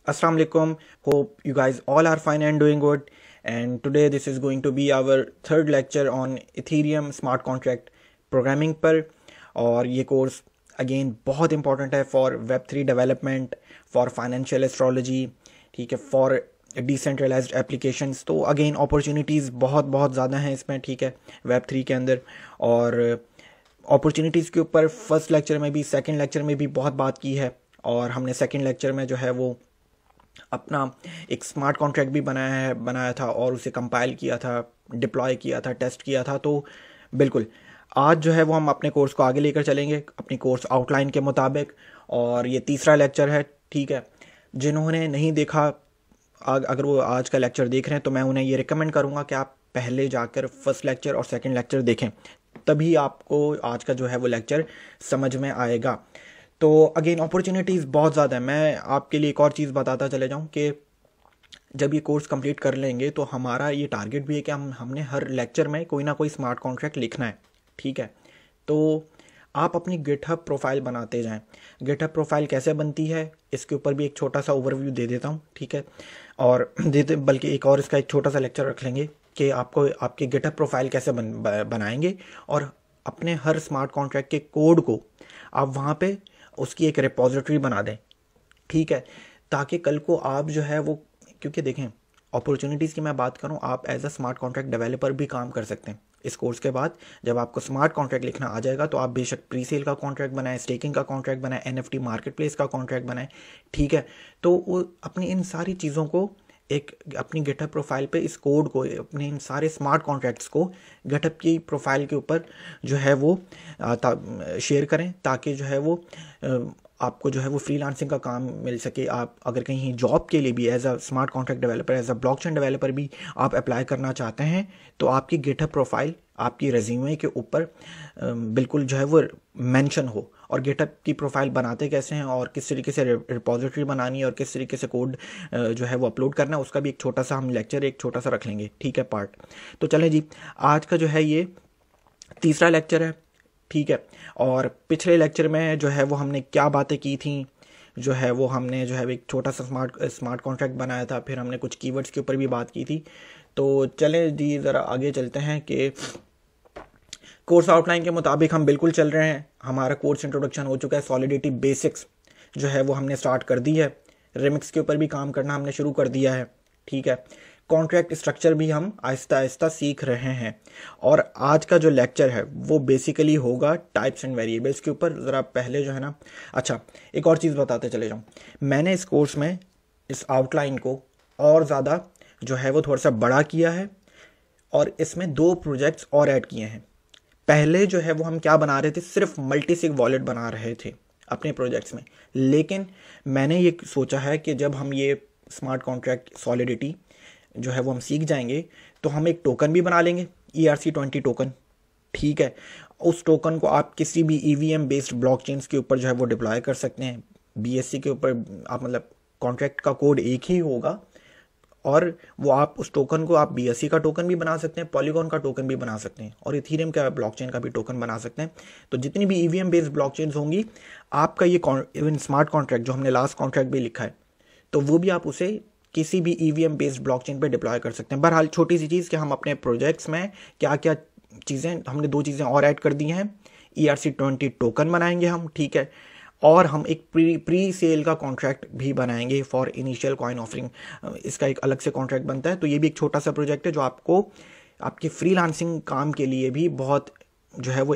Assalamu alaikum. Hope you guys all are fine and doing good. And today this is going to be our third lecture on Ethereum smart contract programming पर. और ये course again बहुत important है for Web3 development, for financial astrology, ठीक है, for decentralised applications. तो again opportunities बहुत बहुत ज़्यादा हैं इसमें, ठीक है, Web3 के अंदर. और अपॉर्चुनिटीज़ के ऊपर फर्स्ट लेक्चर में भी सेकंड लेक्चर में भी बहुत बात की है. और हमने सेकंड लेक्चर में जो है वो अपना एक स्मार्ट कॉन्ट्रैक्ट भी बनाया था और उसे कंपाइल किया था, डिप्लॉय किया था, टेस्ट किया था. तो बिल्कुल आज जो है वो हम अपने कोर्स को आगे लेकर चलेंगे अपनी कोर्स आउटलाइन के मुताबिक. और ये तीसरा लेक्चर है, ठीक है. जिन्होंने नहीं देखा, अगर वो आज का लेक्चर देख रहे हैं तो मैं उन्हें ये रिकमेंड करूँगा कि आप पहले जाकर फर्स्ट लेक्चर और सेकंड लेक्चर देखें, तभी आपको आज का जो है वो लेक्चर समझ में आएगा. तो अगेन अपॉर्चुनिटीज़ बहुत ज़्यादा है. मैं आपके लिए एक और चीज़ बताता चले जाऊँ कि जब ये कोर्स कंप्लीट कर लेंगे तो हमारा ये टारगेट भी है कि हमने हर लेक्चर में कोई ना कोई स्मार्ट कॉन्ट्रैक्ट लिखना है, ठीक है. तो आप अपनी गिटहब प्रोफाइल बनाते जाएं. गिटहब प्रोफाइल कैसे बनती है इसके ऊपर भी एक छोटा सा ओवरव्यू दे देता हूँ, ठीक है. और बल्कि एक और इसका एक छोटा सा लेक्चर रख लेंगे कि आपको आपके गिटहब प्रोफाइल कैसे बनाएंगे और अपने हर स्मार्ट कॉन्ट्रैक्ट के कोड को आप वहाँ पे उसकी एक रिपोजिटरी बना दें, ठीक है, ताकि कल को आप जो है वो, क्योंकि देखें अपॉर्चुनिटीज़ की मैं बात करूं, आप as a smart contract developer भी काम कर सकते हैं. इस कोर्स के बाद जब आपको स्मार्ट कॉन्ट्रैक्ट लिखना आ जाएगा तो आप बेशक प्री सेल का कॉन्ट्रैक्ट बनाएं, स्टेकिंग का कॉन्ट्रैक्ट बनाएं, NFT मार्केट प्लेस का कॉन्ट्रैक्ट बनाएं, ठीक है. तो वो अपनी इन सारी चीज़ों को एक अपनी गिटहब प्रोफाइल पे इस कोड को, अपने इन सारे स्मार्ट कॉन्ट्रैक्ट्स को गिटहब की प्रोफाइल के ऊपर जो है वो शेयर करें, ताकि जो है वो आपको जो है वो फ्रीलांसिंग का काम मिल सके. आप अगर कहीं जॉब के लिए भी as a smart contract developer, as a blockchain developer भी आप अप्लाई करना चाहते हैं तो आपकी गिटहब प्रोफाइल आपकी रेज्यूमे के ऊपर बिल्कुल जो है वो मेंशन हो. और गिटहब की प्रोफाइल बनाते कैसे हैं और किस तरीके से रिपोजिटरी बनानी है और किस तरीके से कोड जो है वो अपलोड करना है, उसका भी एक छोटा सा हम लेक्चर एक छोटा सा रख लेंगे, ठीक है, पार्ट. तो चलें जी, आज का जो है ये तीसरा लेक्चर है, ठीक है. और पिछले लेक्चर में जो है वो हमने क्या बातें की थी, जो है वो हमने जो है एक छोटा सा स्मार्ट कॉन्ट्रैक्ट बनाया था, फिर हमने कुछ कीवर्ड्स के ऊपर भी बात की थी. तो चलें जी ज़रा आगे चलते हैं कि कोर्स आउटलाइन के मुताबिक हम बिल्कुल चल रहे हैं. हमारा कोर्स इंट्रोडक्शन हो चुका है, सॉलिडिटी बेसिक्स जो है वो हमने स्टार्ट कर दी है, रिमिक्स के ऊपर भी काम करना हमने शुरू कर दिया है, ठीक है. कॉन्ट्रैक्ट स्ट्रक्चर भी हम आहिस्ता आहिस्ता सीख रहे हैं. और आज का जो लेक्चर है वो बेसिकली होगा टाइप्स एंड वेरिएबल्स के ऊपर. ज़रा पहले जो है ना, अच्छा एक और चीज़ बताते चले जाऊँ. मैंने इस कोर्स में इस आउटलाइन को और ज़्यादा जो है वो थोड़ा सा बड़ा किया है और इसमें 2 प्रोजेक्ट्स और ऐड किए हैं. पहले जो है वो हम क्या बना रहे थे, सिर्फ मल्टीसिग वॉलेट बना रहे थे अपने प्रोजेक्ट्स में. लेकिन मैंने ये सोचा है कि जब हम ये स्मार्ट कॉन्ट्रैक्ट सॉलिडिटी जो है वो हम सीख जाएंगे तो हम एक टोकन भी बना लेंगे, ERC20 टोकन, ठीक है. उस टोकन को आप किसी भी EVM बेस्ड ब्लॉकचेन्स के ऊपर जो है वो डिप्लॉय कर सकते हैं. BSC के ऊपर आप मतलब कॉन्ट्रैक्ट का कोड एक ही होगा और वो आप उस टोकन को आप BSC का टोकन भी बना सकते हैं, पॉलीगॉन का टोकन भी बना सकते हैं और इथीरियम का ब्लॉकचेन का भी टोकन बना सकते हैं. तो जितनी भी EVM बेस्ड ब्लॉकचेन्स होंगी, आपका ये इवन स्मार्ट कॉन्ट्रैक्ट जो हमने लास्ट कॉन्ट्रैक्ट भी लिखा है, तो वो भी आप उसे किसी भी EVM बेस्ड ब्लॉकचेन पे डिप्लॉय कर सकते हैं. बहरहाल छोटी सी चीज़ कि हम अपने प्रोजेक्ट्स में क्या क्या चीज़ें, हमने 2 चीज़ें और ऐड कर दी हैं. ERC20 टोकन बनाएंगे हम, ठीक है, और हम एक प्री सेल का कॉन्ट्रैक्ट भी बनाएंगे फॉर इनिशियल कॉइन ऑफरिंग. इसका एक अलग से कॉन्ट्रैक्ट बनता है. तो ये भी एक छोटा सा प्रोजेक्ट है जो आपको आपके फ्रीलांसिंग काम के लिए भी बहुत जो है वो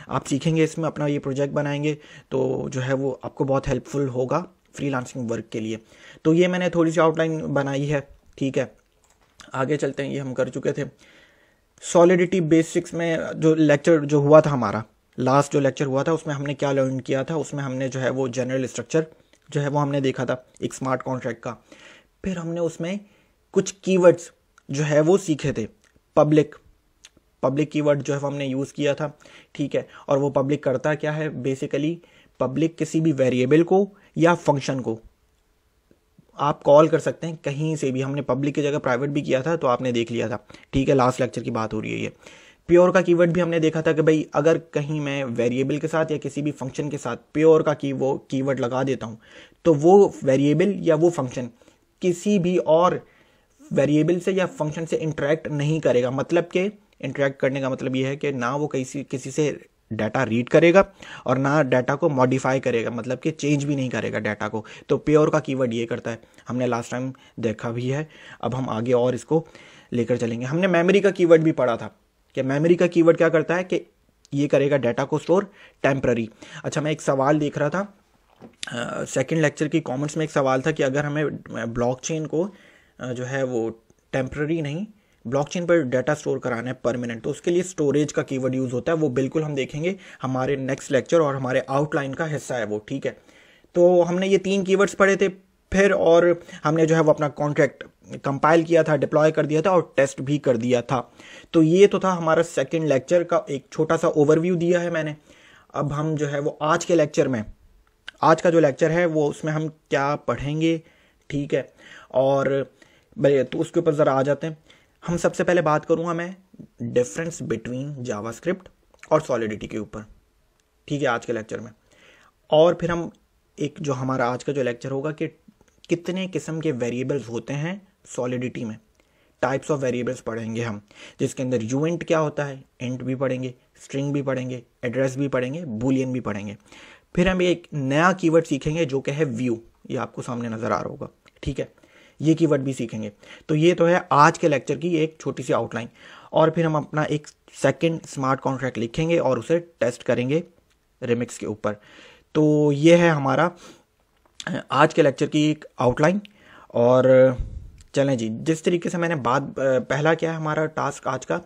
आप सीखेंगे इसमें, अपना ये प्रोजेक्ट बनाएंगे तो जो है वो आपको बहुत हेल्पफुल होगा फ्रीलांसिंग वर्क के लिए. तो ये मैंने थोड़ी सी आउटलाइन बनाई है, ठीक है. आगे चलते हैं, ये हम कर चुके थे. सॉलिडिटी बेसिक्स में जो लेक्चर जो हुआ था हमारा, लास्ट जो लेक्चर हुआ था उसमें हमने क्या लर्न किया था, उसमें हमने जो है वो जनरल स्ट्रक्चर जो है वो हमने देखा था एक स्मार्ट कॉन्ट्रैक्ट का. फिर हमने उसमें कुछ कीवर्ड्स जो है वो सीखे थे. पब्लिक कीवर्ड जो है वो हमने यूज़ किया था, ठीक है. और वो पब्लिक करता क्या है, बेसिकली पब्लिक किसी भी वेरिएबल को या फंक्शन को आप कॉल कर सकते हैं कहीं से भी. हमने पब्लिक की जगह प्राइवेट भी किया था तो आपने देख लिया था, ठीक है, लास्ट लेक्चर की बात हो रही है ये. प्योर का कीवर्ड भी हमने देखा था कि भाई अगर कहीं मैं वेरिएबल के साथ या किसी भी फंक्शन के साथ प्योर का कीवर्ड लगा देता हूँ तो वो वेरिएबल या वो फंक्शन किसी भी और वेरिएबल से या फंक्शन से इंटरेक्ट नहीं करेगा। मतलब कि इंटरेक्ट करने का मतलब ये है कि ना वो किसी से डाटा रीड करेगा और ना डाटा को मॉडिफाई करेगा, मतलब कि चेंज भी नहीं करेगा डाटा को। तो प्योर का कीवर्ड ये करता है, हमने लास्ट टाइम देखा भी है। अब हम आगे और इसको लेकर चलेंगे। हमने मेमोरी का कीवर्ड भी पढ़ा था कि मेमोरी का कीवर्ड क्या करता है कि ये करेगा डाटा को स्टोर टेम्पररी। अच्छा, मैं एक सवाल देख रहा था सेकंड लेक्चर की कमेंट्स में, एक सवाल था कि अगर हमें ब्लॉकचेन को जो है वो टेम्पररी नहीं, ब्लॉकचेन पर डाटा स्टोर कराना है परमानेंट, तो उसके लिए स्टोरेज का कीवर्ड यूज होता है। वो बिल्कुल हम देखेंगे हमारे नेक्स्ट लेक्चर और हमारे आउटलाइन का हिस्सा है वो, ठीक है। तो हमने ये 3 कीवर्ड्स पढ़े थे फिर, और हमने जो है वो अपना कॉन्ट्रैक्ट कंपाइल किया था, डिप्लॉय कर दिया था और टेस्ट भी कर दिया था। तो ये तो था हमारा सेकेंड लेक्चर का एक छोटा सा ओवरव्यू दिया है मैंने। अब हम जो है वो आज के लेक्चर में, आज का जो लेक्चर है वो उसमें हम क्या पढ़ेंगे, ठीक है। और तो उसके ऊपर ज़रा आ जाते हैं। हम सबसे पहले बात करूंगा मैं डिफरेंस बिटवीन जावास्क्रिप्ट और सॉलिडिटी के ऊपर, ठीक है, आज के लेक्चर में। और फिर हम एक जो हमारा आज का जो लेक्चर होगा कि कितने किस्म के वेरिएबल्स होते हैं सॉलिडिटी में, टाइप्स ऑफ वेरिएबल्स पढ़ेंगे हम, जिसके अंदर यूइंट क्या होता है, इंट भी पढ़ेंगे, स्ट्रिंग भी पढ़ेंगे, एड्रेस भी पढ़ेंगे, बूलियन भी पढ़ेंगे। फिर हम एक नया कीवर्ड सीखेंगे जो कि है व्यू, ये आपको सामने नजर आ रहा होगा, ठीक है, ये कीवर्ड भी सीखेंगे। तो ये तो है आज के लेक्चर की एक छोटी सी आउटलाइन। और फिर हम अपना एक सेकंड स्मार्ट कॉन्ट्रैक्ट लिखेंगे और उसे टेस्ट करेंगे रिमिक्स के ऊपर। तो ये है हमारा आज के लेक्चर की एक आउटलाइन। और चलें जी, जिस तरीके से मैंने बात, पहला क्या है हमारा टास्क आज का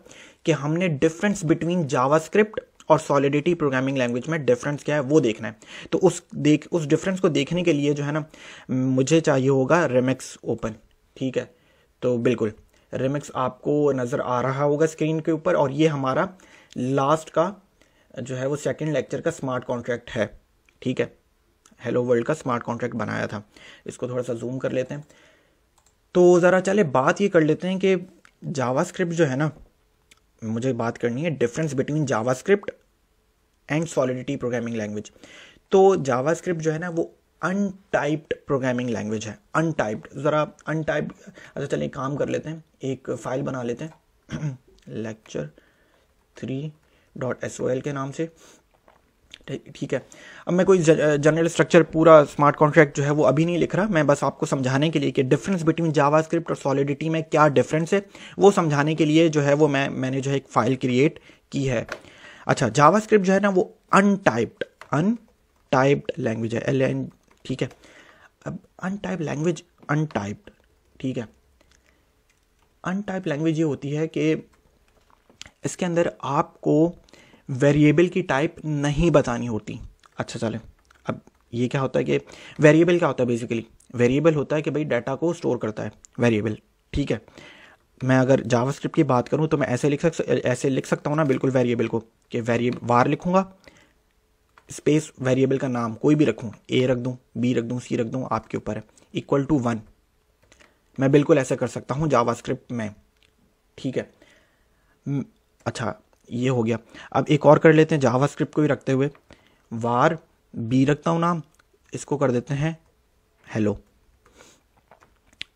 कि हमने डिफरेंस बिटवीन जावास्क्रिप्ट और सॉलिडिटी प्रोग्रामिंग लैंग्वेज में डिफरेंस क्या है वो देखना है। तो उस डिफरेंस को देखने के लिए जो है ना, मुझे चाहिए होगा रिमिक्स ओपन, ठीक है। तो बिल्कुल रिमिक्स आपको नज़र आ रहा होगा स्क्रीन के ऊपर, और ये हमारा लास्ट का जो है वो सेकंड लेक्चर का स्मार्ट कॉन्ट्रैक्ट है, ठीक है। हेलो वर्ल्ड का स्मार्ट कॉन्ट्रैक्ट बनाया था। इसको थोड़ा सा जूम कर लेते हैं। तो ज़रा चले बात ये कर लेते हैं कि जावास्क्रिप्ट जो है ना, मुझे बात करनी है difference between JavaScript and solidity programming language. तो जावास्क्रिप्ट जो है ना वो अनटाइप्ड प्रोग्रामिंग लैंग्वेज है, अनटाइप्ड। ज़रा अनटाइप्ड, अच्छा चलिए काम कर लेते हैं, एक फ़ाइल बना लेते हैं lecture3.sol के नाम से, ठीक है। अब मैं कोई जनरल स्ट्रक्चर पूरा स्मार्ट कॉन्ट्रैक्ट जो है वो अभी नहीं लिख रहा, मैं बस आपको समझाने के लिए कि डिफरेंस बिटवीन जावास्क्रिप्ट और सॉलिडिटी में क्या डिफरेंस है वो समझाने के लिए जो है वो मैंने जो है एक फ़ाइल क्रिएट की है। अच्छा, जावास्क्रिप्ट जो है ना वो अनटाइप्ड लैंग्वेज है, LN, ठीक है। अब अनटाइप्ड लैंग्वेज, अनटाइप्ड, ठीक है। अनटाइप्ड लैंग्वेज ये होती है कि इसके अंदर आपको वेरिएबल की टाइप नहीं बतानी होती। अच्छा चले, अब ये क्या होता है कि वेरिएबल क्या होता है, बेसिकली वेरिएबल होता है कि भाई डाटा को स्टोर करता है वेरिएबल, ठीक है। मैं अगर जावास्क्रिप्ट की बात करूं तो मैं ऐसे लिख सकता हूं ना, बिल्कुल वेरिएबल को, कि वेरिएबल वार लिखूंगा, स्पेस वेरिएबल का नाम कोई भी रखूं, A रख दूं, B रख दूं, C रख दूं, आपके ऊपर है, इक्वल टू 1। मैं बिल्कुल ऐसा कर सकता हूं जावास्क्रिप्ट में, ठीक है। अच्छा, ये हो गया। अब एक और कर लेते हैं जावास्क्रिप्ट को ही रखते हुए, वार B रखता हूं नाम, इसको कर देते हैं हेलो,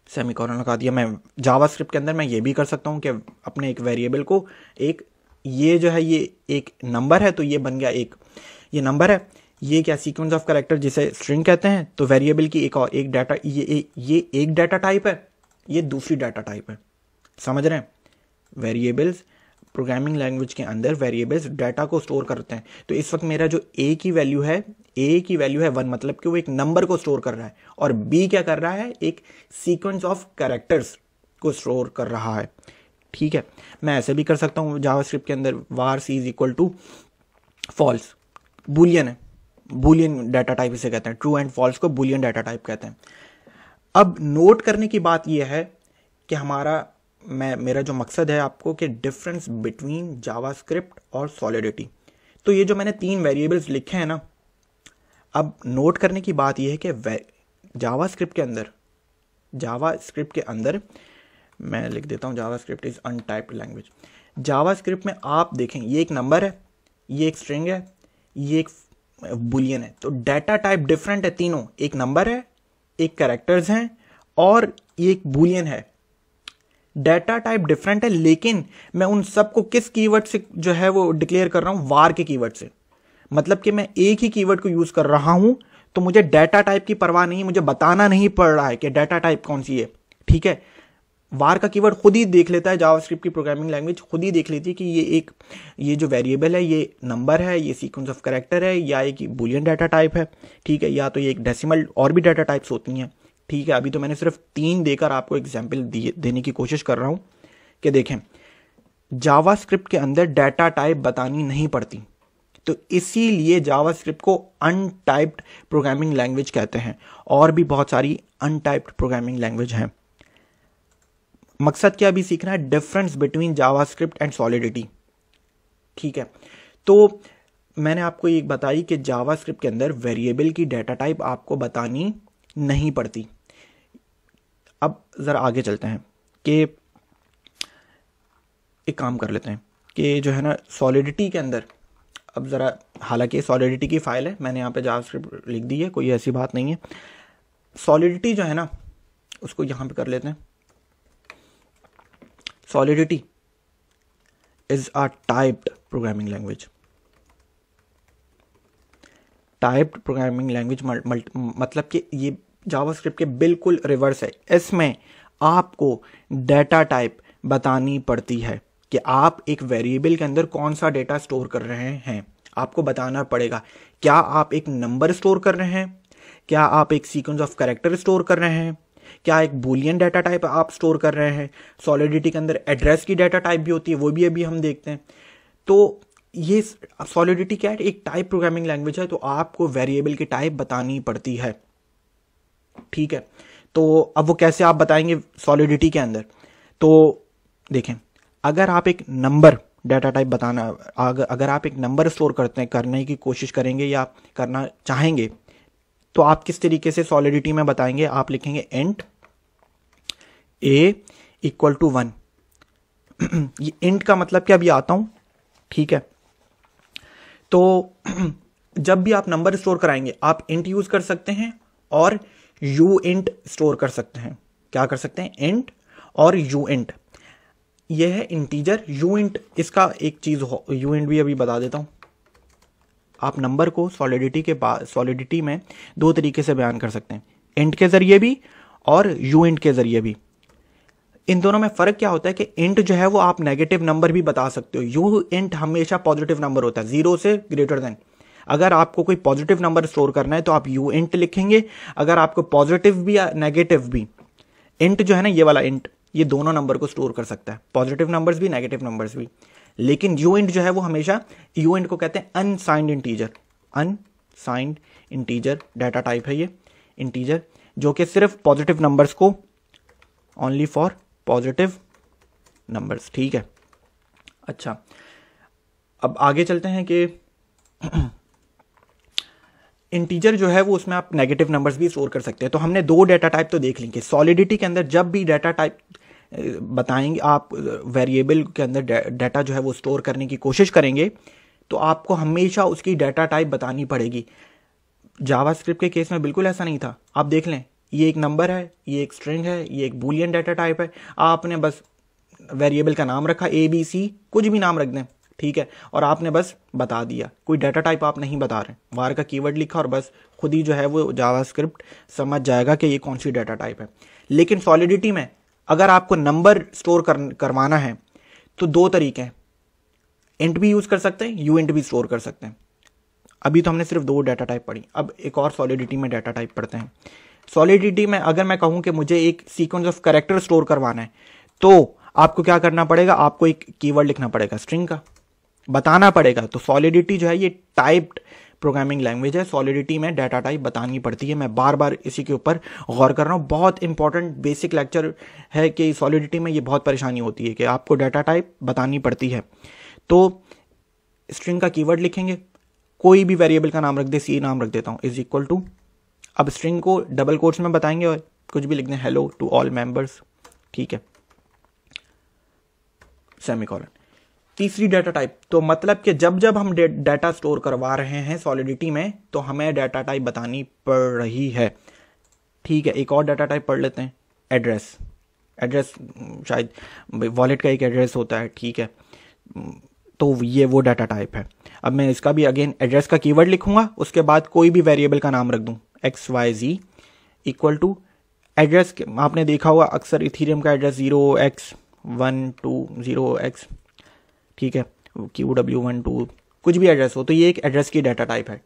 सेमीकोलन लगा दिया। मैं जावास्क्रिप्ट के अंदर मैं ये भी कर सकता हूँ कि अपने एक वेरिएबल को, एक ये जो है ये एक नंबर है तो ये बन गया एक, ये नंबर है, ये क्या सीक्वेंस ऑफ कैरेक्टर जिसे स्ट्रिंग कहते हैं। तो वेरिएबल की एक और एक डाटा, ये एक डाटा टाइप है, ये दूसरी डाटा टाइप है, समझ रहे हैं। वेरिएबल्स प्रोग्रामिंग लैंग्वेज के अंदर वेरिएबल्स डाटा को स्टोर करते हैं। तो इस वक्त मेरा जो A की वैल्यू है 1, मतलब कि वो एक नंबर को स्टोर कर रहा है, और B क्या कर रहा है, एक सीक्वेंस ऑफ कैरेक्टर्स को स्टोर कर रहा है, ठीक है। मैं ऐसे भी कर सकता हूँ जावास्क्रिप्ट के अंदर, var c is equal to false, boolean है, बूलियन डाटा टाइप इसे कहते हैं, ट्रू एंड फॉल्स को बूलियन डाटा टाइप कहते हैं। अब नोट करने की बात यह है कि मेरा जो मकसद है आपको कि डिफरेंस बिटवीन जावास्क्रिप्ट और सॉलिडिटी। तो ये जो मैंने 3 वेरिएबल्स लिखे हैं ना, अब नोट करने की बात यह है कि जावास्क्रिप्ट के अंदर मैं लिख देता हूं JavaScript is untyped language. JavaScript में आप देखें, ये एक नंबर है, ये एक स्ट्रिंग है, ये एक बुलियन है। तो डाटा टाइप डिफरेंट है तीनों, एक नंबर है, एक कैरेक्टर्स हैं और ये एक बूलियन है। डाटा टाइप डिफरेंट है, लेकिन मैं उन सबको किस कीवर्ड से जो है वो डिक्लेयर कर रहा हूं, वार के कीवर्ड से। मतलब कि मैं एक ही कीवर्ड को यूज कर रहा हूं, तो मुझे डाटा टाइप की परवाह नहीं, मुझे बताना नहीं पड़ रहा है कि डाटा टाइप कौन सी है। ठीक है, वार का कीवर्ड खुद ही देख लेता है, जावास्क्रिप्ट की प्रोग्रामिंग लैंग्वेज खुद ही देख लेती है कि ये जो वेरिएबल है ये नंबर है, ये सीक्वेंस ऑफ कैरेक्टर है, या एक बूलियन डाटा टाइप है। ठीक है, या तो ये एक डेसिमल, और भी डाटा टाइप्स होती हैं। ठीक है, अभी तो मैंने सिर्फ 3 देकर आपको एग्जाम्पल देने की कोशिश कर रहा हूं कि देखें जावास्क्रिप्ट के अंदर डाटा टाइप बतानी नहीं पड़ती, तो इसीलिए जावास्क्रिप्ट को अनटाइप्ड प्रोग्रामिंग लैंग्वेज कहते हैं। और भी बहुत सारी अनटाइप्ड प्रोग्रामिंग लैंग्वेज हैं। मकसद क्या अभी सीखना है, difference between JavaScript and solidity. ठीक है, तो मैंने आपको एक बताई कि जावास्क्रिप्ट के अंदर वेरिएबल की डाटा टाइप आपको बतानी नहीं पड़ती। अब जरा आगे चलते हैं कि एक काम कर लेते हैं कि जो है ना सॉलिडिटी के अंदर, अब जरा, हालांकि सॉलिडिटी की फाइल है, मैंने यहाँ पे जावास्क्रिप्ट लिख दी है, कोई ऐसी बात नहीं है। सॉलिडिटी जो है ना उसको यहाँ पे कर लेते हैं। Solidity is a typed programming language. Typed programming language मतलब कि ये जावास्क्रिप्ट के बिल्कुल रिवर्स है। इसमें आपको डाटा टाइप बतानी पड़ती है कि आप एक वेरिएबल के अंदर कौन सा डेटा स्टोर कर रहे हैं। आपको बताना पड़ेगा, क्या आप एक नंबर स्टोर कर रहे हैं, क्या आप एक सीक्वेंस ऑफ कैरेक्टर स्टोर कर रहे हैं, क्या एक बूलियन डाटा टाइप आप स्टोर कर रहे हैं। सॉलिडिटी के अंदर एड्रेस की डाटा टाइप भी होती है, वो भी अभी हम देखते हैं। तो ये सॉलिडिटी क्या है, एक टाइप प्रोग्रामिंग लैंग्वेज है, तो आपको वेरिएबल की टाइप बतानी पड़ती है। ठीक है, तो अब वो कैसे आप बताएंगे सॉलिडिटी के अंदर, तो देखें, अगर आप एक नंबर डाटा टाइप बताना, अगर आप एक नंबर स्टोर करने की कोशिश करेंगे या करना चाहेंगे, तो आप किस तरीके से सॉलिडिटी में बताएंगे। आप लिखेंगे इंट a इक्वल टू 1। ये इंट का मतलब क्या, अभी आता हूं। ठीक है, तो जब भी आप नंबर स्टोर कराएंगे आप इंट यूज कर सकते हैं और यू इंट स्टोर कर सकते हैं। क्या कर सकते हैं, इंट और यू इंट। यह है इंटीजर, यू इंट इसका एक चीज हो, यू इंट भी अभी बता देता हूं। आप नंबर को सॉलिडिटी में 2 तरीके से बयान कर सकते हैं, इंट के जरिए भी और यू इंट के जरिए भी। इन दोनों में फर्क क्या होता है कि इंट जो है वो आप नेगेटिव नंबर भी बता सकते हो, यू इंट हमेशा पॉजिटिव नंबर होता है, 0 से ग्रेटर देन। अगर आपको कोई पॉजिटिव नंबर स्टोर करना है तो आप यू इंट लिखेंगे। अगर आपको पॉजिटिव भी या नेगेटिव भी, इंट जो है ना ये वाला इंट, ये दोनों नंबर को स्टोर कर सकता है, पॉजिटिव नंबर्स भी नेगेटिव नंबर्स भी। लेकिन यू इंट जो है वो हमेशा, यू इंट को कहते हैं unsigned integer. Unsigned integer data type है ये इंटीजर, जो कि सिर्फ पॉजिटिव नंबर्स को, ओनली फॉर पॉजिटिव नंबर्स। ठीक है, अच्छा अब आगे चलते हैं कि इंटीजर जो है वो उसमें आप नेगेटिव नंबर्स भी स्टोर कर सकते हैं। तो हमने 2 डाटा टाइप तो देख लेंगे। सॉलिडिटी के अंदर जब भी डाटा टाइप बताएंगे, आप वेरिएबल के अंदर डाटा जो है वो स्टोर करने की कोशिश करेंगे, तो आपको हमेशा उसकी डाटा टाइप बतानी पड़ेगी। जावास्क्रिप्ट के केस में बिल्कुल ऐसा नहीं था। आप देख लें, ये एक नंबर है, ये एक स्ट्रिंग है, ये एक बूलियन डाटा टाइप है। आपने बस वेरिएबल का नाम रखा, ABC, कुछ भी नाम रख दें, ठीक है, और आपने बस बता दिया, कोई डाटा टाइप आप नहीं बता रहे, वार का कीवर्ड लिखा और बस खुद ही जो है वो जावास्क्रिप्ट समझ जाएगा कि ये कौन सी डाटा टाइप है। लेकिन सॉलिडिटी में अगर आपको नंबर स्टोर करवाना है तो 2 तरीके हैं, इंट भी यूज कर सकते हैं, यू इंट भी स्टोर कर सकते हैं। अभी तो हमने सिर्फ 2 डाटा टाइप पढ़ी, अब एक और सॉलिडिटी में डाटा टाइप पढ़ते हैं। सॉलिडिटी में अगर मैं कहूं कि मुझे एक सीक्वेंस ऑफ कैरेक्टर स्टोर करवाना है, तो आपको क्या करना पड़ेगा, आपको एक कीवर्ड लिखना पड़ेगा, स्ट्रिंग का बताना पड़ेगा। तो सॉलिडिटी जो है ये टाइप्ड प्रोग्रामिंग लैंग्वेज है, सॉलिडिटी में डाटा टाइप बतानी पड़ती है। मैं बार बार इसी के ऊपर गौर कर रहा हूं, बहुत इंपॉर्टेंट बेसिक लेक्चर है कि सॉलिडिटी में ये बहुत परेशानी होती है कि आपको डाटा टाइप बतानी पड़ती है। तो स्ट्रिंग का कीवर्ड लिखेंगे, कोई भी वेरिएबल का नाम रख दे, सी नाम रख देता हूं, इज इक्वल टू, अब स्ट्रिंग को डबल कोट्स में बताएंगे और कुछ भी लिख दें, हेलो टू ऑल मेंबर्स, ठीक है, सेमीकोलन। तीसरी डाटा टाइप, तो मतलब कि जब जब हम डाटा स्टोर करवा रहे हैं सॉलिडिटी में, तो हमें डाटा टाइप बतानी पड़ रही है। ठीक है, एक और डाटा टाइप पढ़ लेते हैं, एड्रेस। एड्रेस शायद वॉलेट का एक एड्रेस होता है, ठीक है, तो ये वो डाटा टाइप है। अब मैं इसका भी अगेन एड्रेस का कीवर्ड लिखूंगा, उसके बाद कोई भी वेरिएबल का नाम रख दूं, XYZ इक्वल टू एड्रेस। आपने देखा होगा अक्सर इथीरियम का एड्रेस 0x120x, ठीक है, QW12 कुछ भी एड्रेस हो, तो ये एक एड्रेस की डाटा टाइप है,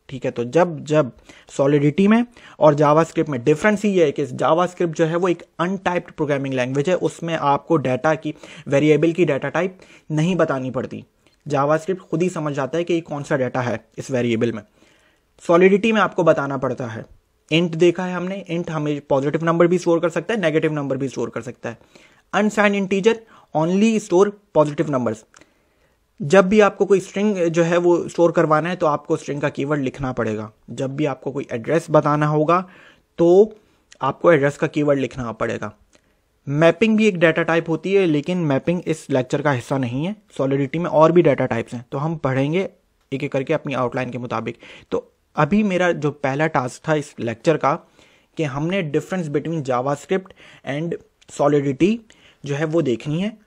ठीक है। तो जब सॉलिडिटी में और जावास्क्रिप्ट में डिफरेंस ही है कि जावास्क्रिप्ट जो है वो एक अनटाइप्ड प्रोग्रामिंग लैंग्वेज है, उसमें आपको डाटा की वेरिएबल की डाटा टाइप नहीं बतानी पड़ती। जावास्क्रिप्ट खुद ही समझ जाता है कि ये कौन सा डाटा है इस वेरिएबल में। सॉलिडिटी में आपको बताना पड़ता है। इंट देखा है हमने, इंट हमें पॉजिटिव नंबर भी स्टोर कर सकता है, नेगेटिव नंबर भी स्टोर कर सकता है। Unsigned integer only store positive numbers. जब भी आपको कोई स्ट्रिंग जो है वो स्टोर करवाना है तो आपको स्ट्रिंग का कीवर्ड लिखना पड़ेगा। जब भी आपको कोई एड्रेस बताना होगा तो आपको एड्रेस का कीवर्ड लिखना पड़ेगा। मैपिंग भी एक डाटा टाइप होती है, लेकिन मैपिंग इस लेक्चर का हिस्सा नहीं है। सॉलिडिटी में और भी डाटा टाइप्स हैं, तो हम पढ़ेंगे एक एक करके अपनी आउटलाइन के मुताबिक। तो अभी मेरा जो पहला टास्क था इस लेक्चर का कि हमने difference between JavaScript and solidity जो है वो देखनी है,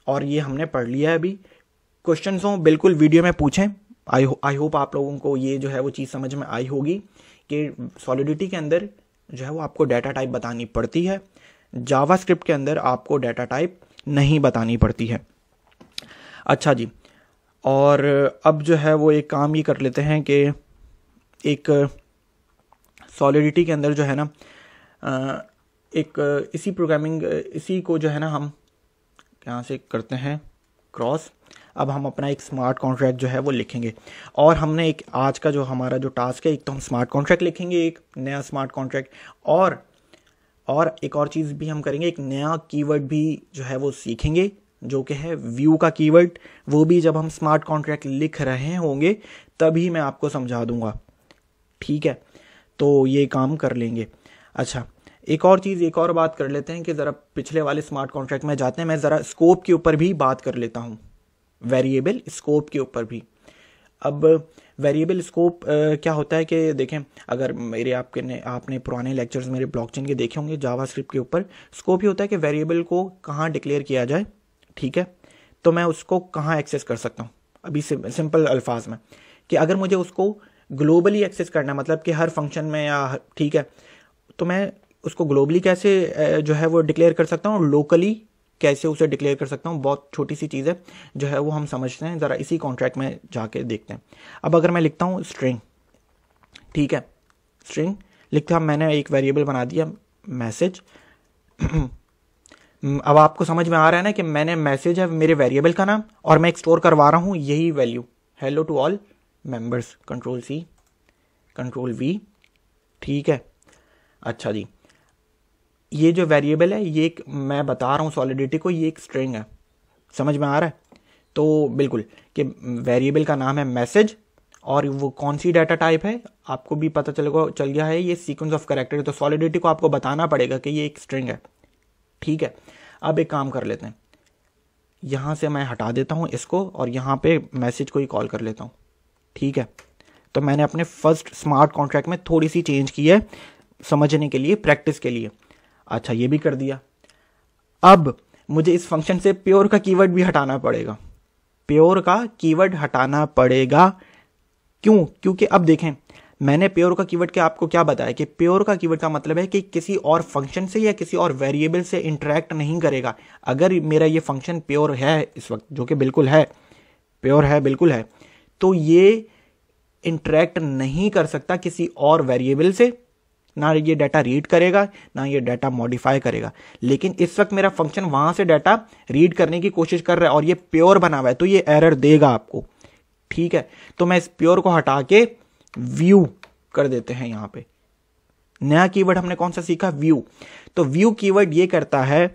और ये हमने पढ़ लिया है। अभी क्वेश्चंस हो बिल्कुल वीडियो में पूछें। आई होप आप लोगों को ये जो है वो चीज़ समझ में आई होगी कि सॉलिडिटी के अंदर जो है वो आपको डाटा टाइप बतानी पड़ती है, जावास्क्रिप्ट के अंदर आपको डाटा टाइप नहीं बतानी पड़ती है। अच्छा जी, और अब जो है वो एक काम ये कर लेते हैं कि एक सॉलिडिटी के अंदर जो है ना एक इसी को जो है ना हम यहाँ से करते हैं क्रॉस। अब हम अपना एक स्मार्ट कॉन्ट्रैक्ट जो है वो लिखेंगे, और हमने एक आज का जो हमारा जो टास्क है, एक तो हम स्मार्ट कॉन्ट्रैक्ट लिखेंगे, एक नया स्मार्ट कॉन्ट्रैक्ट, और एक और चीज़ भी हम करेंगे, एक नया कीवर्ड भी जो है वो सीखेंगे जो कि है व्यू का कीवर्ड। वो भी जब हम स्मार्ट कॉन्ट्रैक्ट लिख रहे होंगे तभी मैं आपको समझा दूंगा, ठीक है। तो ये काम कर लेंगे। अच्छा, एक और बात कर लेते हैं कि ज़रा पिछले वाले स्मार्ट कॉन्ट्रैक्ट में जाते हैं। मैं ज़रा स्कोप के ऊपर भी बात कर लेता हूँ, वेरिएबल स्कोप के ऊपर भी। अब वेरिएबल स्कोप क्या होता है कि देखें, अगर आपने पुराने लेक्चर्स मेरे ब्लॉकचेन के देखे होंगे जावास्क्रिप्ट के ऊपर, स्कोप ये होता है कि वेरिएबल को कहाँ डिक्लेयर किया जाए, ठीक है, तो मैं उसको कहाँ एक्सेस कर सकता हूँ। अभी सिंपल अल्फाज में कि अगर मुझे उसको ग्लोबली एक्सेस करना है, मतलब कि हर फंक्शन में या, ठीक है, तो मैं उसको ग्लोबली कैसे जो है वो डिक्लेयर कर सकता हूँ, लोकली कैसे उसे डिक्लेयर कर सकता हूँ। बहुत छोटी सी चीज़ है जो है वो हम समझते हैं, ज़रा इसी कॉन्ट्रैक्ट में जाके देखते हैं। अब अगर मैं लिखता हूँ स्ट्रिंग, ठीक है, स्ट्रिंग लिखता, मैंने एक वेरिएबल बना दिया मैसेज। अब आपको समझ में आ रहा है ना कि मैंने मैसेज है मेरे वेरिएबल का नाम, और मैं एक स्टोर करवा रहा हूँ यही value, hello to all members, control C control V, ठीक है। अच्छा जी, ये जो वेरिएबल है ये एक, मैं बता रहा हूँ सॉलिडिटी को, ये एक स्ट्रिंग है, समझ में आ रहा है। तो बिल्कुल कि वेरिएबल का नाम है मैसेज, और वो कौन सी डाटा टाइप है आपको भी पता चल गया है, ये सीक्वेंस ऑफ कैरेक्टर। तो सॉलिडिटी को आपको बताना पड़ेगा कि ये एक स्ट्रिंग है, ठीक है। अब एक काम कर लेते हैं, यहाँ से मैं हटा देता हूँ इसको और यहाँ पे मैसेज को ही कॉल कर लेता हूँ, ठीक है। तो मैंने अपने फर्स्ट स्मार्ट कॉन्ट्रैक्ट में थोड़ी सी चेंज की है समझने के लिए, प्रैक्टिस के लिए। अच्छा, ये भी कर दिया। अब मुझे इस फंक्शन से प्योर का कीवर्ड भी हटाना पड़ेगा, प्योर का कीवर्ड हटाना पड़ेगा। क्यों? क्योंकि अब देखें, मैंने प्योर का कीवर्ड के आपको क्या बताया कि प्योर का कीवर्ड का मतलब है कि किसी और फंक्शन से या किसी और वेरिएबल से इंटरेक्ट नहीं करेगा। अगर मेरा ये फंक्शन प्योर है इस वक्त, जो कि बिल्कुल है, प्योर है, बिल्कुल है, तो ये इंटरेक्ट नहीं कर सकता किसी और वेरिएबल से, ना ये डाटा रीड करेगा ना ये डाटा मॉडिफाई करेगा। लेकिन इस वक्त मेरा फंक्शन वहां से डाटा रीड करने की कोशिश कर रहा है और ये प्योर बना हुआ है, तो ये एरर देगा आपको, ठीक है। तो मैं इस प्योर को हटा के व्यू कर देते हैं। यहां पे नया कीवर्ड हमने कौन सा सीखा? व्यू। तो व्यू कीवर्ड ये करता है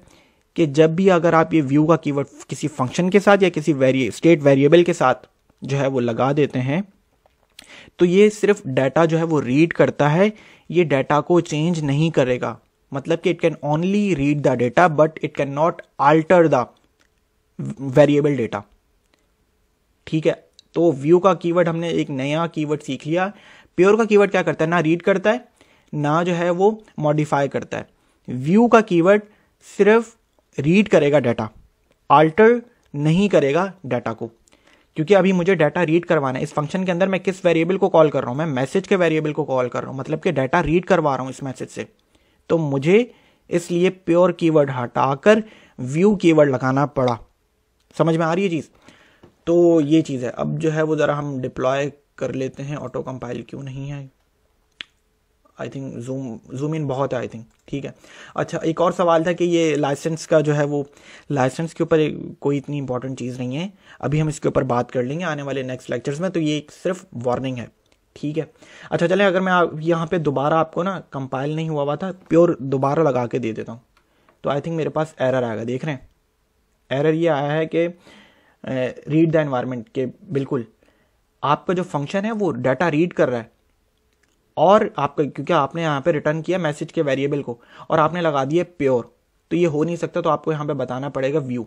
कि जब भी अगर आप ये व्यू का कीवर्ड किसी फंक्शन के साथ या किसी स्टेट वेरिएबल के साथ जो है वो लगा देते हैं, तो ये सिर्फ डाटा जो है वो रीड करता है, ये डाटा को चेंज नहीं करेगा। मतलब कि it can only read the data but it can not alter the variable data, ठीक है। तो व्यू का कीवर्ड हमने एक नया कीवर्ड सीख लिया। प्योर का कीवर्ड क्या करता है? ना रीड करता है ना जो है वो मॉडिफाई करता है। व्यू का कीवर्ड सिर्फ रीड करेगा डाटा, आल्टर नहीं करेगा डाटा को, क्योंकि अभी मुझे डाटा रीड करवाना है। इस फंक्शन के अंदर मैं किस वेरिएबल को कॉल कर रहा हूं, मैं मैसेज के वेरिएबल को कॉल कर रहा हूं, मतलब कि डाटा रीड करवा रहा हूं इस मैसेज से। तो मुझे इसलिए प्योर कीवर्ड हटाकर व्यू कीवर्ड लगाना पड़ा। समझ में आ रही है चीज? तो ये चीज है। अब जो है वो जरा हम डिप्लॉय कर लेते हैं। ऑटो कंपाइल क्यों नहीं है? आई थिंक जूम इन बहुत है आई थिंक। ठीक है। अच्छा, एक और सवाल था कि ये लाइसेंस का जो है वो, लाइसेंस के ऊपर कोई इतनी इंपॉर्टेंट चीज़ नहीं है, अभी हम इसके ऊपर बात कर लेंगे आने वाले नेक्स्ट लेक्चर्स में। तो ये एक सिर्फ वार्निंग है। ठीक है। अच्छा चले, अगर मैं यहाँ पे दोबारा आपको ना कंपाइल नहीं हुआ था प्योर दोबारा लगा के दे देता हूँ, तो आई थिंक मेरे पास एरर आएगा। देख रहे हैं एरर ये आया है कि रीड द एनवायरनमेंट के, बिल्कुल आपका जो फंक्शन है वो डाटा रीड कर रहा है, और आपका क्योंकि आपने यहाँ पे रिटर्न किया मैसेज के वेरिएबल को और आपने लगा दिया प्योर, तो ये हो नहीं सकता। तो आपको यहाँ पे बताना पड़ेगा व्यू,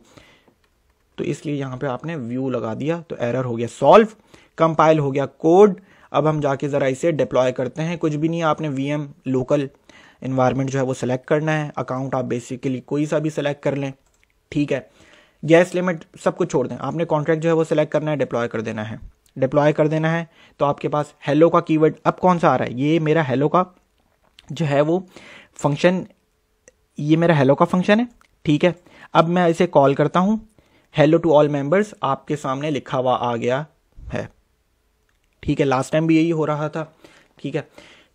तो इसलिए यहाँ पे आपने व्यू लगा दिया, तो एरर हो गया सॉल्व, कंपाइल हो गया कोड। अब हम जाके ज़रा इसे डिप्लॉय करते हैं। कुछ भी नहीं है, आपने वीएम लोकल इन्वायरमेंट जो है वो सिलेक्ट करना है। अकाउंट आप बेसिकली कोई सा भी सिलेक्ट कर लें। ठीक है। गैस लिमिट सब कुछ छोड़ दें, आपने कॉन्ट्रैक्ट जो है वो सिलेक्ट करना है, डिप्लॉय कर देना है। डिप्लॉय कर देना है तो आपके पास हेलो का कीवर्ड अब कौन सा आ रहा है? ये मेरा हेलो का जो है वो फंक्शन, ये मेरा हेलो का फंक्शन है। ठीक है। अब मैं इसे कॉल करता हूं, हेलो टू ऑल मेंबर्स आपके सामने लिखा हुआ आ गया है। ठीक है। लास्ट टाइम भी यही हो रहा था। ठीक है।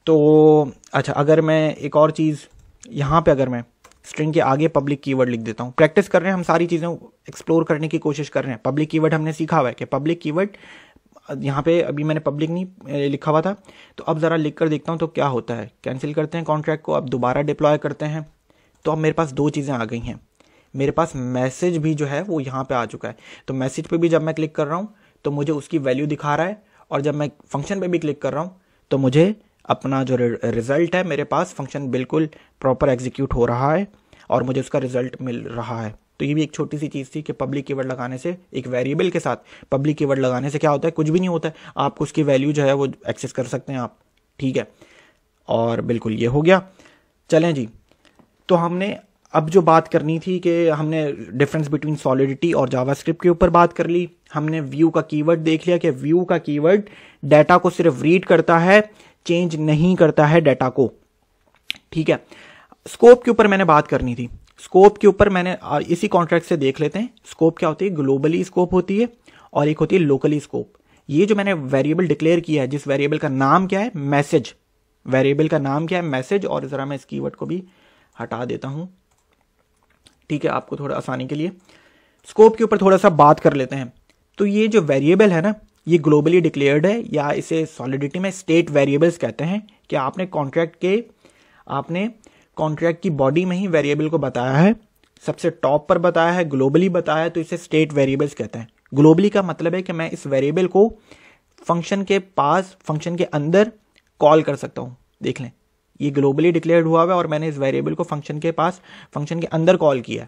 तो अच्छा, अगर मैं एक और चीज यहां पे, अगर मैं स्ट्रिंग के आगे पब्लिक कीवर्ड लिख देता हूं, प्रैक्टिस कर रहे हैं हम, सारी चीजें एक्सप्लोर करने की कोशिश कर रहे हैं। पब्लिक कीवर्ड हमने सीखा हुआ है कि पब्लिक कीवर्ड, यहाँ पे अभी मैंने पब्लिक नहीं लिखा हुआ था, तो अब जरा लिख कर देखता हूँ तो क्या होता है। कैंसिल करते हैं कॉन्ट्रैक्ट को, अब दोबारा डिप्लॉय करते हैं, तो अब मेरे पास दो चीज़ें आ गई हैं। मेरे पास मैसेज भी जो है वो यहाँ पे आ चुका है। तो मैसेज पे भी जब मैं क्लिक कर रहा हूँ तो मुझे उसकी वैल्यू दिखा रहा है, और जब मैं फंक्शन पे भी क्लिक कर रहा हूँ तो मुझे अपना जो रिजल्ट है, मेरे पास फंक्शन बिल्कुल प्रॉपर एग्जीक्यूट हो रहा है और मुझे उसका रिजल्ट मिल रहा है। तो ये भी एक छोटी सी चीज़ थी कि पब्लिक कीवर्ड लगाने से, एक वेरिएबल के साथ पब्लिक कीवर्ड लगाने से क्या होता है? कुछ भी नहीं होता है, आप उसकी वैल्यू जो है वो एक्सेस कर सकते हैं आप। ठीक है। और बिल्कुल ये हो गया। चलें जी, तो हमने अब जो बात करनी थी कि हमने डिफरेंस बिटवीन सॉलिडिटी और जावास्क्रिप्ट के ऊपर बात कर ली। हमने व्यू का कीवर्ड देख लिया कि व्यू का कीवर्ड डाटा को सिर्फ रीड करता है, चेंज नहीं करता है डाटा को। ठीक है। स्कोप के ऊपर मैंने बात करनी थी। स्कोप के ऊपर मैंने इसी कॉन्ट्रैक्ट से देख लेते हैं। स्कोप क्या होती है? ग्लोबली स्कोप होती है और एक होती है लोकली स्कोप। ये जो मैंने वेरिएबल डिक्लेयर किया है, जिस वेरिएबल का नाम क्या है? मैसेज। वेरिएबल का नाम क्या है? मैसेज। और जरा मैं इस कीवर्ड को भी हटा देता हूं, ठीक है, आपको थोड़ा आसानी के लिए। स्कोप के ऊपर थोड़ा सा बात कर लेते हैं। तो ये जो वेरिएबल है ना, ये ग्लोबली डिक्लेयर्ड है, या इसे सॉलिडिटी में स्टेट वेरिएबल्स कहते हैं, कि आपने कॉन्ट्रैक्ट की बॉडी में ही वेरिएबल को बताया है, सबसे टॉप पर बताया है, ग्लोबली बताया है, तो इसे स्टेट वेरिएबल्स कहते हैं। ग्लोबली का मतलब है कि मैं इस वेरिएबल को फंक्शन के पास, फंक्शन के अंदर कॉल कर सकता हूं। देख लें, ये ग्लोबली डिक्लेयर्ड हुआ है और मैंने इस वेरिएबल को फंक्शन के पास, फंक्शन के अंदर कॉल किया,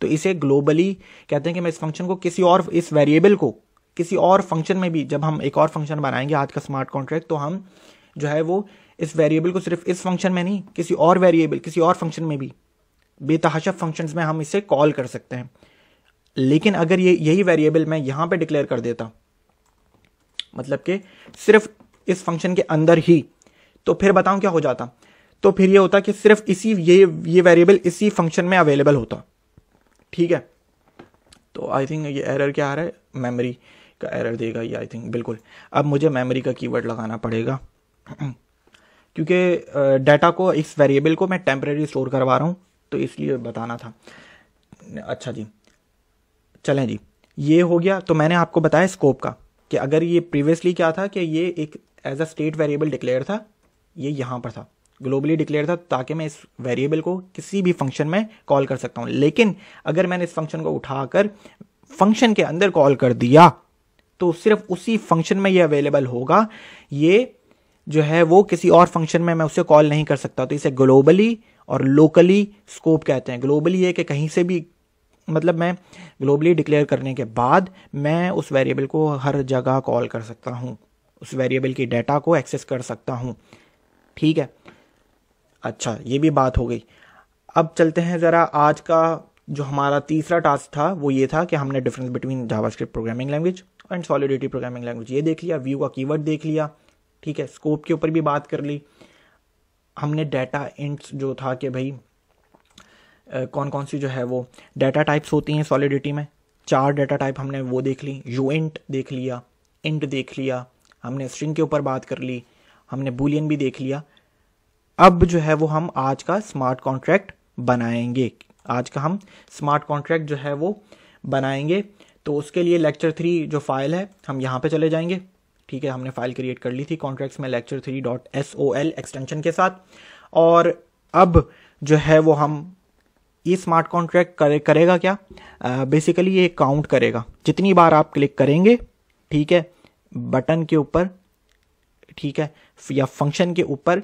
तो इसे ग्लोबली कहते हैं कि मैं इस फंक्शन को किसी और, इस वेरिएबल को किसी और फंक्शन में भी, जब हम एक और फंक्शन बनाएंगे आज का स्मार्ट कॉन्ट्रैक्ट, तो हम जो है वो इस वेरिएबल को सिर्फ इस फंक्शन में नहीं, किसी और वेरिएबल, किसी और फंक्शन में भी, बेतहाशा फंक्शंस में हम इसे कॉल कर सकते हैं। लेकिन अगर ये यही वेरिएबल मैं यहां पे डिक्लेयर कर देता, मतलब कि सिर्फ इस फंक्शन के अंदर ही, तो फिर बताऊं क्या हो जाता? तो फिर ये होता कि सिर्फ इसी ये वेरिएबल इसी फंक्शन में अवेलेबल होता। ठीक है। तो आई थिंक ये एरर क्या आ रहा है? मेमोरी का एरर देगा ये आई थिंक। बिल्कुल। अब मुझे मेमोरी का कीवर्ड लगाना पड़ेगा क्योंकि डाटा को, इस वेरिएबल को मैं टेम्परेरी स्टोर करवा रहा हूं, तो इसलिए बताना था। अच्छा जी, चलें जी, ये हो गया। तो मैंने आपको बताया स्कोप का, कि अगर ये प्रीवियसली क्या था कि ये एक as a state variable declare था, ये यहां पर था, ग्लोबली डिक्लेयर था, ताकि मैं इस वेरिएबल को किसी भी फंक्शन में कॉल कर सकता हूं। लेकिन अगर मैंने इस फंक्शन को उठाकर फंक्शन के अंदर कॉल कर दिया, तो सिर्फ उसी फंक्शन में ये अवेलेबल होगा, ये जो है वो किसी और फंक्शन में मैं उसे कॉल नहीं कर सकता। तो इसे ग्लोबली और लोकली स्कोप कहते हैं। ग्लोबली है कि कहीं से भी, मतलब मैं ग्लोबली डिक्लेयर करने के बाद मैं उस वेरिएबल को हर जगह कॉल कर सकता हूं, उस वेरिएबल की डाटा को एक्सेस कर सकता हूं। ठीक है। अच्छा, ये भी बात हो गई। अब चलते हैं ज़रा, आज का जो हमारा तीसरा टास्क था वो ये था कि हमने difference between JavaScript programming language and solidity programming language ये देख लिया, व्यू का कीवर्ड देख लिया, ठीक है, स्कोप के ऊपर भी बात कर ली हमने, डाटा इंट्स जो था कि भाई कौन कौन सी जो है वो डाटा टाइप्स होती हैं सॉलिडिटी में, 4 डाटा टाइप हमने वो देख ली, यू इंट देख लिया, इंट देख लिया, हमने स्ट्रिंग के ऊपर बात कर ली, हमने बूलियन भी देख लिया। अब जो है वो हम आज का स्मार्ट कॉन्ट्रैक्ट बनाएंगे, आज का हम स्मार्ट कॉन्ट्रैक्ट जो है वो बनाएंगे। तो उसके लिए lecture 3 जो फाइल है हम यहाँ पे चले जाएंगे, ठीक है, हमने फाइल क्रिएट कर ली थी कॉन्ट्रैक्ट्स में lecture3.sol एक्सटेंशन के साथ। और अब जो है वो हम ये स्मार्ट कॉन्ट्रैक्ट करेगा क्या, बेसिकली ये काउंट करेगा जितनी बार आप क्लिक करेंगे, ठीक है, बटन के ऊपर, ठीक है, या फंक्शन के ऊपर,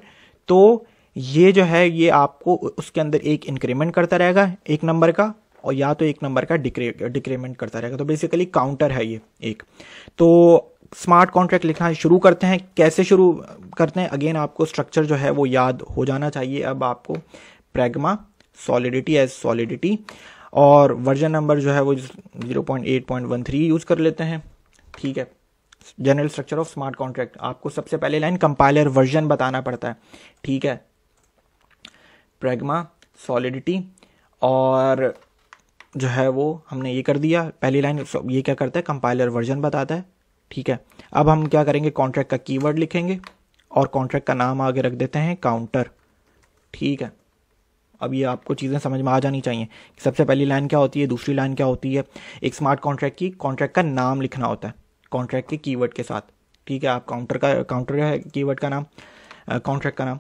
तो ये जो है ये आपको उसके अंदर एक इंक्रीमेंट करता रहेगा एक नंबर का, और या तो एक नंबर का डिक्रीमेंट करता रहेगा। तो बेसिकली काउंटर है ये एक। तो स्मार्ट कॉन्ट्रैक्ट लिखना शुरू करते हैं। कैसे शुरू करते हैं, अगेन आपको स्ट्रक्चर जो है वो याद हो जाना चाहिए। अब आपको प्रैग्मा सॉलिडिटी एज सॉलिडिटी, और वर्जन नंबर जो है वो 0.8.13 यूज कर लेते हैं, ठीक है। General structure of smart contract, आपको सबसे पहले लाइन कंपाइलर वर्जन बताना पड़ता है, ठीक है, प्रैग्मा सॉलिडिटी, और जो है वो हमने ये कर दिया पहली लाइन। ये क्या करता है, कंपाइलर वर्जन बताता है, ठीक है। अब हम क्या करेंगे, कॉन्ट्रैक्ट का कीवर्ड लिखेंगे और कॉन्ट्रैक्ट का नाम आगे रख देते हैं काउंटर, ठीक है। अब ये आपको चीज़ें समझ में आ जानी चाहिए, सबसे पहली लाइन क्या होती है, दूसरी लाइन क्या होती है। एक स्मार्ट कॉन्ट्रैक्ट की कॉन्ट्रैक्ट का नाम लिखना होता है कॉन्ट्रैक्ट के कीवर्ड के साथ, ठीक है। आप काउंटर है कीवर्ड का नाम, कॉन्ट्रैक्ट का नाम।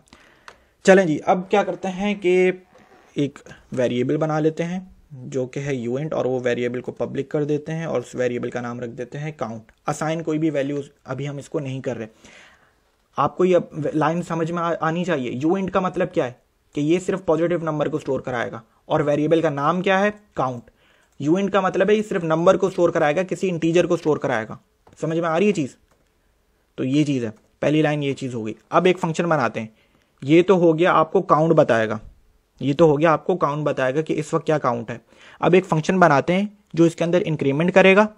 चलें जी, अब क्या करते हैं कि एक वेरिएबल बना लेते हैं जो कि है यूएंट, और वो वेरिएबल को पब्लिक कर देते हैं और उस वेरिएबल का नाम रख देते हैं काउंट। असाइन कोई भी वैल्यूज अभी हम इसको नहीं कर रहे। आपको ये लाइन समझ में आनी चाहिए। यूएंट का मतलब क्या है कि ये सिर्फ पॉजिटिव नंबर को स्टोर कराएगा, और वेरिएबल का नाम क्या है, काउंट। यूएंट का मतलब है ये सिर्फ नंबर को स्टोर कराएगा, किसी इंटीजर को स्टोर कराएगा। समझ में आ रही है चीज? तो ये चीज है, पहली लाइन ये चीज होगी। अब एक फंक्शन बनाते हैं। ये तो हो गया आपको काउंट बताएगा, ये तो हो गया आपको काउंट बताएगा कि इस वक्त क्या काउंट है। अब एक फंक्शन बनाते हैं जो इसके अंदर इंक्रीमेंट करेगा,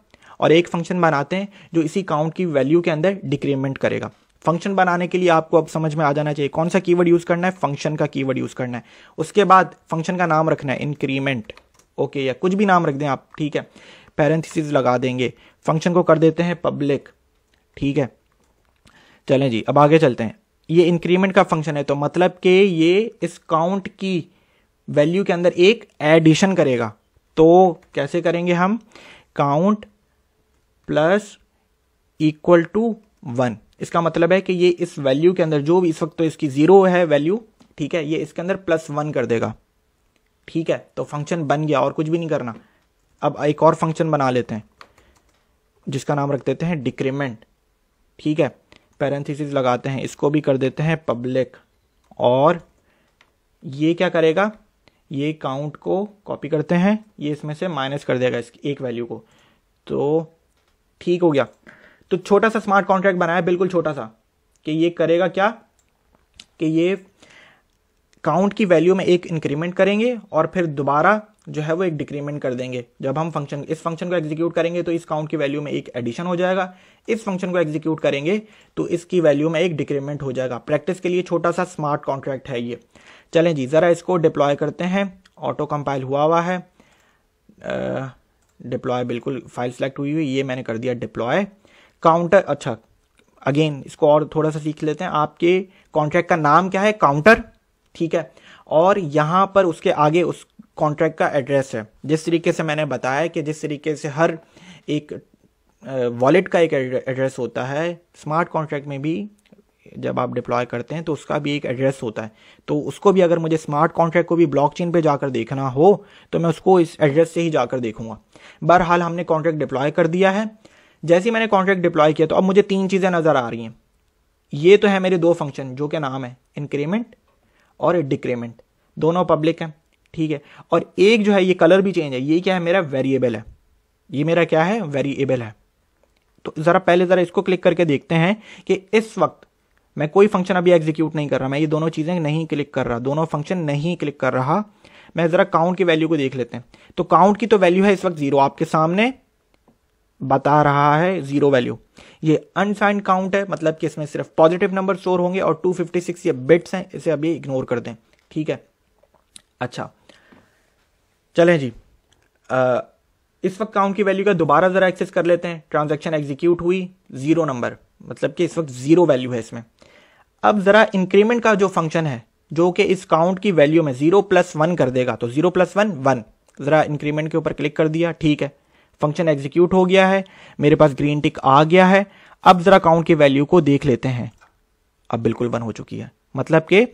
और एक फंक्शन बनाते हैं जो इसी काउंट की वैल्यू के अंदर डिक्रीमेंट करेगा। फंक्शन बनाने के लिए आपको अब समझ में आ जाना चाहिए कौन सा कीवर्ड यूज करना है, फंक्शन का कीवर्ड यूज करना है। उसके बाद फंक्शन का नाम रखना है इंक्रीमेंट, ओके, या कुछ भी नाम रख दें आप, ठीक है, पैरेंथेसिस लगा देंगे। फंक्शन को कर देते हैं पब्लिक, ठीक है। चलें जी, अब आगे चलते हैं। ये इंक्रीमेंट का फंक्शन है, तो मतलब कि ये इस काउंट की वैल्यू के अंदर एक एडिशन करेगा। तो कैसे करेंगे हम, काउंट प्लस इक्वल टू 1। इसका मतलब है कि ये इस वैल्यू के अंदर जो भी इस वक्त तो इसकी 0 है वैल्यू, ठीक है, ये इसके अंदर +1 कर देगा, ठीक है। तो फंक्शन बन गया, और कुछ भी नहीं करना। अब एक और फंक्शन बना लेते हैं जिसका नाम रख देते हैं डिक्रीमेंट, ठीक है, पैरेंथेसिस लगाते हैं, इसको भी कर देते हैं पब्लिक। और ये क्या करेगा, ये काउंट को कॉपी करते हैं, ये इसमें से माइनस कर देगा इस एक वैल्यू को। तो ठीक हो गया। तो छोटा सा स्मार्ट कॉन्ट्रैक्ट बनाया, बिल्कुल छोटा सा, कि ये करेगा क्या, कि ये काउंट की वैल्यू में एक इंक्रीमेंट करेंगे और फिर दोबारा जो है वो एक डिक्रीमेंट कर देंगे। जब हम इस फंक्शन को एग्जीक्यूट करेंगे तो इस काउंट की वैल्यू में एक एडिशन हो जाएगा, इस फंक्शन को एग्जीक्यूट करेंगे तो इसकी वैल्यू में एक डिक्रीमेंट हो जाएगा। प्रैक्टिस के लिए छोटा सा स्मार्ट कॉन्ट्रैक्ट है ये। चलें जी, जरा इसको डिप्लॉय करते हैं। ऑटो कंपाइल हुआ है, डिप्लॉय बिल्कुल फाइल सेलेक्ट हुई ये मैंने कर दिया डिप्लॉय। काउंटर, अच्छा अगेन इसको और थोड़ा सा सीख लेते हैं। आपके कॉन्ट्रैक्ट का नाम क्या है, काउंटर, ठीक है, और यहां पर उसके आगे उस कॉन्ट्रैक्ट का एड्रेस है। जिस तरीके से मैंने बताया कि जिस तरीके से हर एक वॉलेट का एक एड्रेस होता है, स्मार्ट कॉन्ट्रैक्ट में भी जब आप डिप्लॉय करते हैं तो उसका भी एक एड्रेस होता है। तो उसको भी अगर मुझे स्मार्ट कॉन्ट्रैक्ट को भी ब्लॉकचेन पे जाकर देखना हो तो मैं उसको इस एड्रेस से ही जाकर देखूंगा। बहरहाल हमने कॉन्ट्रैक्ट डिप्लॉय कर दिया है। जैसे ही मैंने कॉन्ट्रैक्ट डिप्लॉय किया तो अब मुझे 3 चीजें नजर आ रही हैं। ये तो है मेरे 2 फंक्शन जो के नाम है इंक्रीमेंट और डिक्रीमेंट, दोनों पब्लिक है, ठीक है। और एक जो है ये कलर भी चेंज है, ये क्या है, मेरा वेरिएबल है। ये मेरा क्या है, वेरिएबल है। तो जरा इसको क्लिक करके देखते हैं कि इस वक्त मैं कोई फंक्शन अभी एग्जीक्यूट नहीं कर रहा, मैं ये दोनों चीज़ें नहीं क्लिक कर रहा, दोनों फंक्शन नहीं क्लिक कर रहा। मैं ज़रा काउंट की वैल्यू को देख लेते हैं। तो काउंट की तो वैल्यू है इस वक्त 0, आपके सामने बता रहा है 0 वैल्यू। ये अनसाइंड काउंट है, मतलब कि इसमें सिर्फ पॉजिटिव नंबर स्टोर होंगे और 256 ये बिट्स हैं, इसे अभी इग्नोर कर दें। ठीक है, अच्छा चलें जी, इस वक्त काउंट की वैल्यू का दोबारा जरा एक्सेस कर लेते हैं। ट्रांजैक्शन एग्जीक्यूट हुई, 0 नंबर, मतलब कि इस वक्त 0 वैल्यू है इसमें। अब जरा इंक्रीमेंट का जो फंक्शन है जो कि इस काउंट की वैल्यू में 0 + 1 कर देगा, तो 0 + 1 1, जरा इंक्रीमेंट के ऊपर क्लिक कर दिया। ठीक है, फंक्शन एग्जीक्यूट हो गया है, मेरे पास ग्रीन टिक आ गया है। अब जरा काउंट की वैल्यू को देख लेते हैं, अब बिल्कुल 1 हो चुकी है, मतलब कि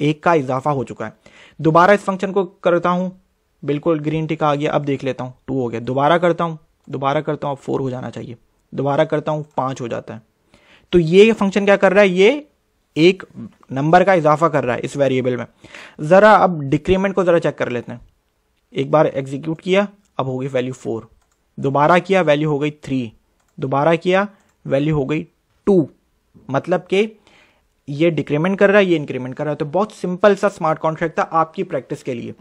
एक का इजाफा हो चुका है। दोबारा इस फंक्शन को करता हूं, बिल्कुल ग्रीन टिक आ गया। अब देख लेता हूं 2 हो गया, दोबारा करता हूं, अब 4 हो जाना चाहिए, दोबारा करता हूं 5 हो जाता है। तो ये फंक्शन क्या कर रहा है, ये एक नंबर का इजाफा कर रहा है इस वेरिएबल में। जरा अब डिक्रीमेंट को जरा चेक कर लेते हैं। एक बार एग्जीक्यूट किया, अब हो गई वैल्यू 4, दोबारा किया वैल्यू हो गई 3, दोबारा किया वैल्यू हो गई 2, मतलब कि ये डिक्रीमेंट कर रहा है, ये इंक्रीमेंट कर रहा है। तो बहुत सिंपल सा स्मार्ट कॉन्ट्रैक्ट था आपकी प्रैक्टिस के लिए।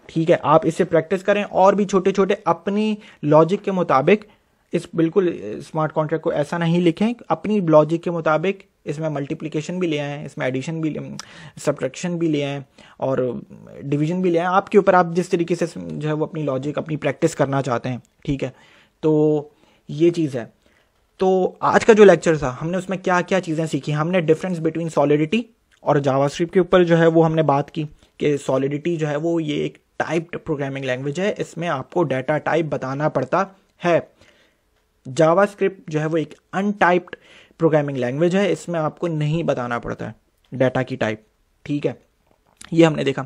ठीक है, आप इससे प्रैक्टिस करें और भी छोटे छोटे अपनी लॉजिक के मुताबिक इस बिल्कुल स्मार्ट कॉन्ट्रैक्ट को ऐसा नहीं लिखें, अपनी लॉजिक के मुताबिक इसमें मल्टीप्लिकेशन भी ले आए, इसमें एडिशन भी, सब्ट्रैक्शन भी ले आए और डिवीजन भी ले आए। आपके ऊपर, आप जिस तरीके से जो है वो अपनी लॉजिक अपनी प्रैक्टिस करना चाहते हैं। ठीक है, तो ये चीज़ है। तो आज का जो लेक्चर था हमने उसमें क्या क्या चीज़ें सीखी। हमने डिफरेंस बिटवीन सॉलिडिटी और जावास्क्रिप्ट के ऊपर जो है वो हमने बात की कि सॉलिडिटी जो है वो ये एक टाइप्ड प्रोग्रामिंग लैंग्वेज है, इसमें आपको डाटा टाइप बताना पड़ता है। जावास्क्रिप्ट जो है वो एक अनटाइप्ड प्रोग्रामिंग लैंग्वेज है, इसमें आपको नहीं बताना पड़ता है डाटा की टाइप। ठीक है, ये हमने देखा।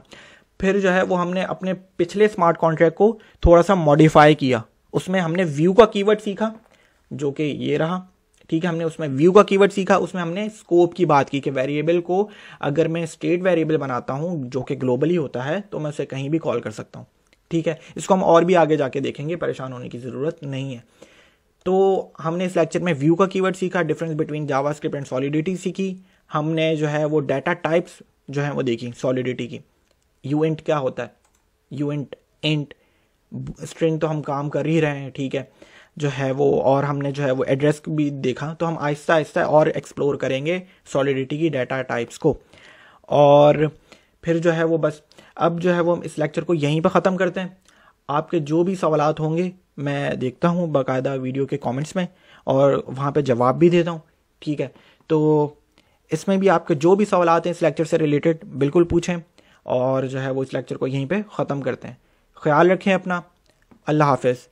फिर जो है वो हमने अपने पिछले स्मार्ट कॉन्ट्रैक्ट को थोड़ा सा मॉडिफाई किया, उसमें हमने व्यू का कीवर्ड सीखा जो कि ये रहा। ठीक है, हमने उसमें व्यू का कीवर्ड सीखा, उसमें हमने स्कोप की बात की कि वेरिएबल को अगर मैं स्टेट वेरिएबल बनाता हूं जो कि ग्लोबली होता है तो मैं उसे कहीं भी कॉल कर सकता हूं। ठीक है, इसको हम और भी आगे जाके देखेंगे, परेशान होने की जरूरत नहीं है। तो हमने इस लेक्चर में व्यू का कीवर्ड सीखा, difference between JavaScript and solidity सीखी, हमने जो है वो डाटा टाइप्स जो है वो देखी सॉलिडिटी की। यूइंट क्या होता है, यूइंट, इंट, स्ट्रिंग तो हम काम कर ही रहे हैं। ठीक है, जो है वो, और हमने जो है वो एड्रेस भी देखा। तो हम आहिस्ता आहिस्ता और एक्सप्लोर करेंगे सॉलिडिटी की डाटा टाइप्स को। और फिर जो है वो बस अब जो है वो इस लेक्चर को यहीं पर ख़त्म करते हैं। आपके जो भी सवालात होंगे मैं देखता हूँ बाकायदा वीडियो के कमेंट्स में और वहाँ पे जवाब भी देता हूँ। ठीक है, तो इसमें भी आपके जो भी सवालात हैं इस लेक्चर से रिलेटेड बिल्कुल पूछें और जो है वो इस लेक्चर को यहीं पे ख़त्म करते हैं। ख्याल रखें अपना, अल्लाह हाफ़िज़।